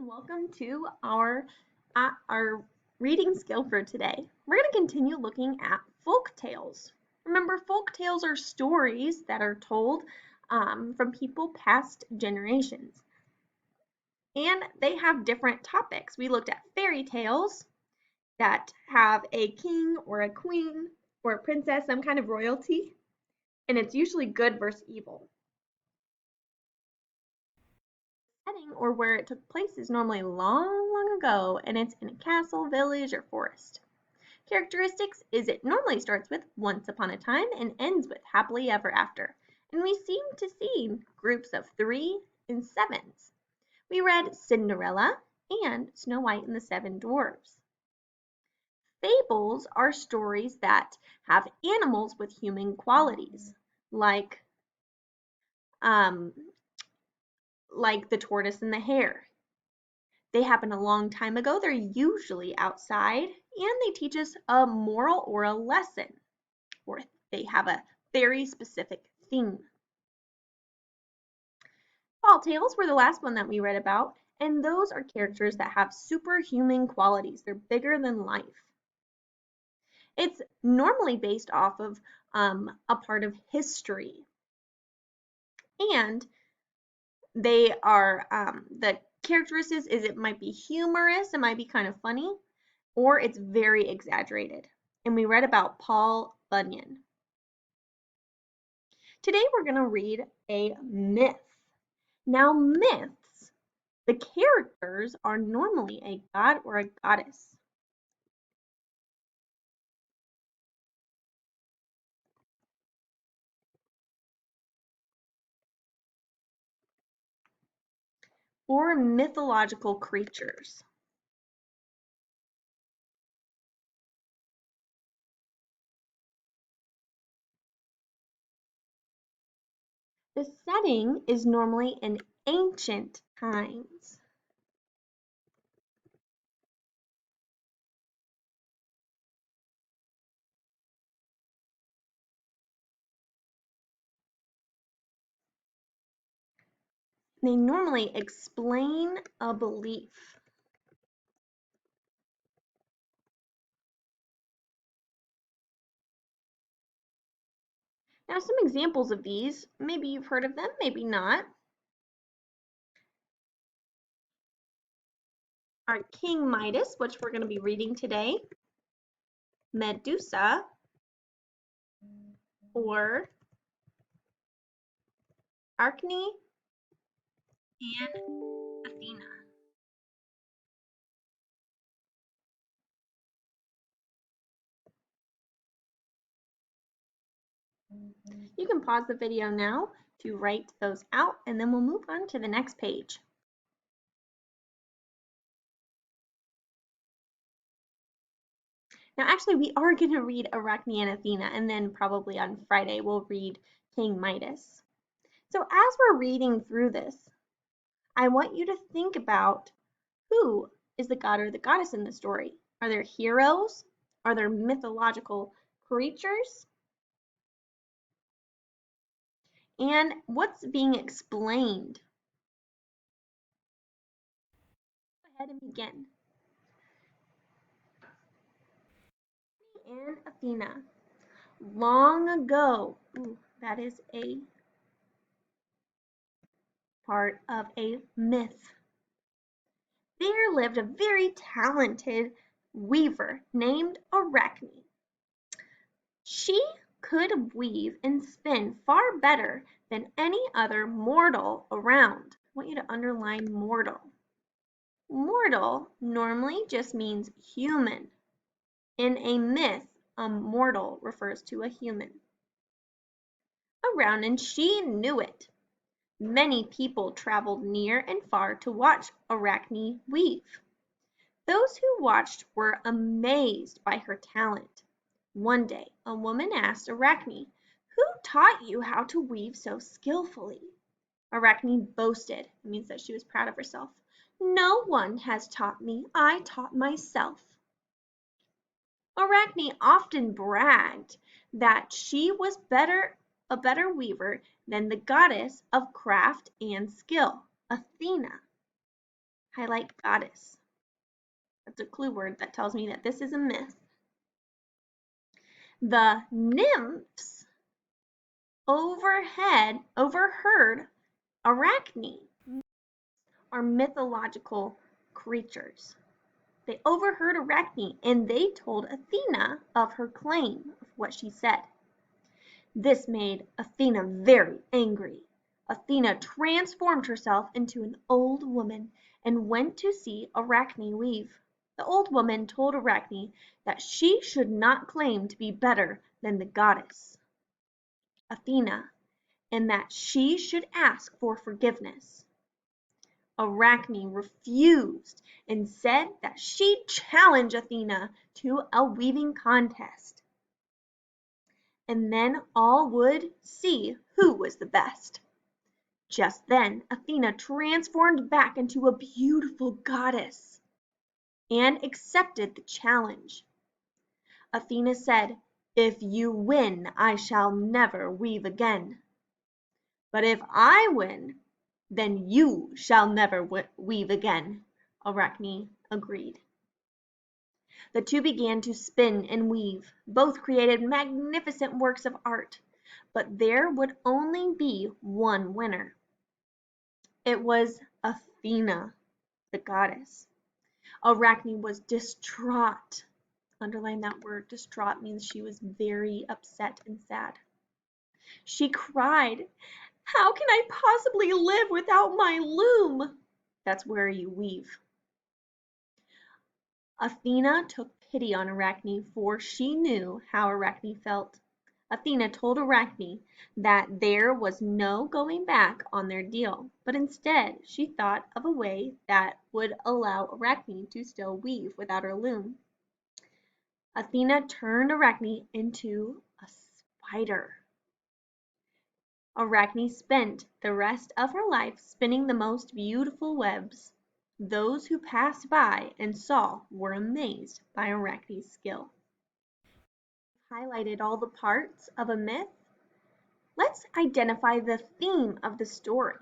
and welcome to our reading skill for today. We're going to continue looking at folk tales. Remember, folk tales are stories that are told from people past generations, and they have different topics. We looked at fairy tales that have a king or a queen or a princess, some kind of royalty, and it's usually good versus evil. Setting or where it took place is normally long ago, and it's in a castle, village, or forest. Characteristics is it normally starts with once upon a time and ends with happily ever after. And we seem to see groups of 3 and 7s. We read Cinderella and Snow White and the Seven Dwarfs. Fables are stories that have animals with human qualities, like the tortoise and the hare. They happen a long time ago. They're usually outside, and they teach us a moral or a lesson, or they have a very specific theme. Tall tales were the last one that we read about, and those are characters that have superhuman qualities. They're bigger than life. It's normally based off of a part of history, and they are the characteristics is it might be humorous, it might be kind of funny, or it's very exaggerated. And we read about Paul Bunyan. Today we're going to read a myth. Now myths, the characters are normally a god or a goddess. Or mythological creatures. The setting is normally in ancient times. They normally explain a belief. Now, some examples of these, maybe you've heard of them, maybe not, are King Midas, which we're going to be reading today, Medusa, or Arachne and Athena. You can pause the video now to write those out, and then we'll move on to the next page. Now, actually, we are going to read Arachne and Athena, and then probably on Friday we'll read King Midas. So as we're reading through this, I want you to think about who is the god or the goddess in the story. Are there heroes? Are there mythological creatures? And what's being explained? Go ahead and begin. And Athena. Long ago, that is a part of a myth. There lived a very talented weaver named Arachne. She could weave and spin far better than any other mortal around. I want you to underline mortal. Mortal normally just means human. In a myth, a mortal refers to a human. Around, and she knew it. Many people traveled near and far to watch Arachne weave. Those who watched were amazed by her talent. One day, a woman asked Arachne, "Who taught you how to weave so skillfully?" Arachne boasted. It means that she was proud of herself. "No one has taught me. I taught myself." Arachne often bragged that she was a better weaver than the goddess of craft and skill, Athena. highlight goddess. That's a clue word that tells me that this is a myth. The nymphs overheard Arachne, are mythological creatures. They overheard Arachne and they told Athena of her claim, of what she said. This made Athena very angry. Athena transformed herself into an old woman and went to see Arachne weave. The old woman told Arachne that she should not claim to be better than the goddess Athena, and that she should ask for forgiveness. Arachne refused and said that she'd challenge Athena to a weaving contest. And then all would see who was the best. Just then, Athena transformed back into a beautiful goddess and accepted the challenge. Athena said, "If you win, I shall never weave again. But if I win, then you shall never weave again." Arachne agreed. The two began to spin and weave. Both created magnificent works of art, but there would only be one winner. It was Athena, the goddess. Arachne was distraught. Underline that word. Distraught means she was very upset and sad. She cried, "How can I possibly live without my loom?" That's where you weave. Athena took pity on Arachne, for she knew how Arachne felt. Athena told Arachne that there was no going back on their deal, but instead she thought of a way that would allow Arachne to still weave without her loom. Athena turned Arachne into a spider. Arachne spent the rest of her life spinning the most beautiful webs. Those who passed by and saw were amazed by Arachne's skill. Highlighted all the parts of a myth. Let's identify the theme of the story.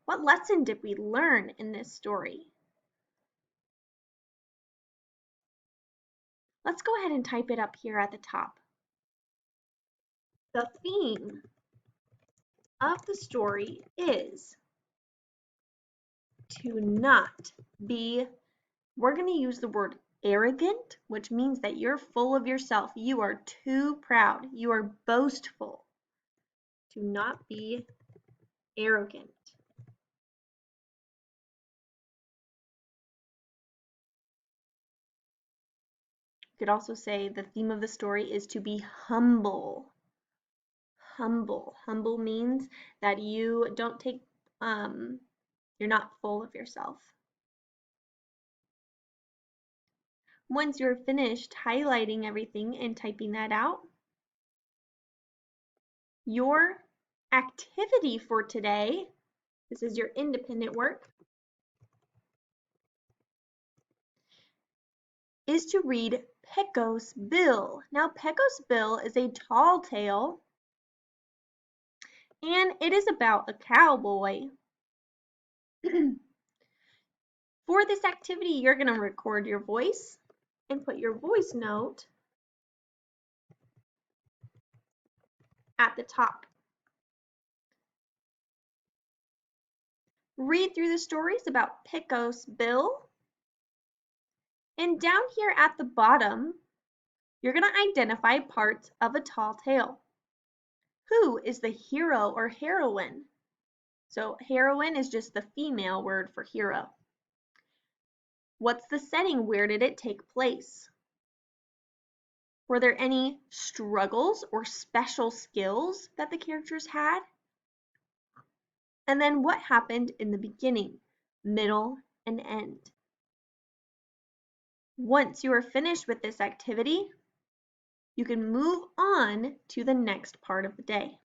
What lesson did we learn in this story? Let's go ahead and type it up here at the top. The theme of the story is to not be, we're going to use the word arrogant, which means that you're full of yourself. You are too proud. You are boastful. To not be arrogant. You could also say the theme of the story is to be humble. Humble. Humble means that you don't take, you're not full of yourself. Once you're finished highlighting everything and typing that out, your activity for today, this is your independent work, is to read Pecos Bill. Now, Pecos Bill is a tall tale, and it is about a cowboy. For this activity, you're going to record your voice and put your voice note at the top. Read through the stories about Pecos Bill. And down here at the bottom, you're going to identify parts of a tall tale. Who is the hero or heroine? So heroine is just the female word for hero. What's the setting? Where did it take place? Were there any struggles or special skills that the characters had? And then what happened in the beginning, middle, and end? Once you are finished with this activity, you can move on to the next part of the day.